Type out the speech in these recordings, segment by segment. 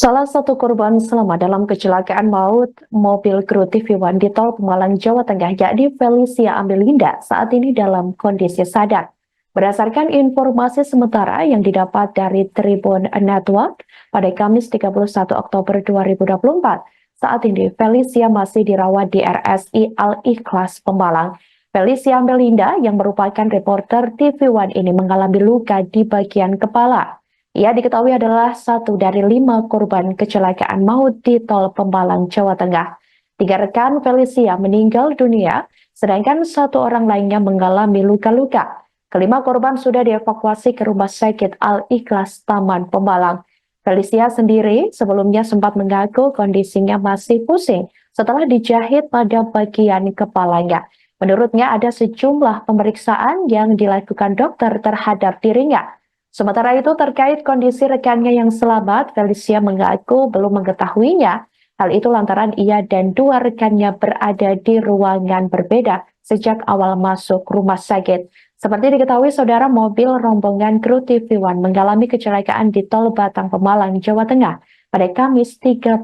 Salah satu korban selamat dalam kecelakaan maut mobil kru TV One di Tol Pemalang, Jawa Tengah, yakni Felicia Amelinda, saat ini dalam kondisi sadar. Berdasarkan informasi sementara yang didapat dari Tribun Network pada Kamis 31 Oktober 2024, saat ini Felicia masih dirawat di RSI Al-Ikhlas Pemalang. Felicia Amelinda yang merupakan reporter TV One ini mengalami luka di bagian kepala. Ia diketahui adalah satu dari 5 korban kecelakaan maut di Tol Pemalang, Jawa Tengah. 3 rekan Felicia meninggal dunia, sedangkan 1 orang lainnya mengalami luka-luka. Kelima korban sudah dievakuasi ke Rumah Sakit Al-Ikhlas Taman Pemalang. Felicia sendiri sebelumnya sempat mengaku kondisinya masih pusing setelah dijahit pada bagian kepalanya. Menurutnya ada sejumlah pemeriksaan yang dilakukan dokter terhadap dirinya. Sementara itu terkait kondisi rekannya yang selamat, Felicia mengaku belum mengetahuinya. Hal itu lantaran ia dan 2 rekannya berada di ruangan berbeda sejak awal masuk rumah sakit. Seperti diketahui saudara, mobil rombongan kru TV One mengalami kecelakaan di Tol Batang Pemalang, Jawa Tengah pada Kamis 31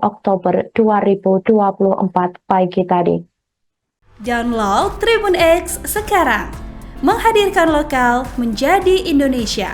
Oktober 2024 pagi tadi. Download Tribun X sekarang, menghadirkan lokal menjadi Indonesia.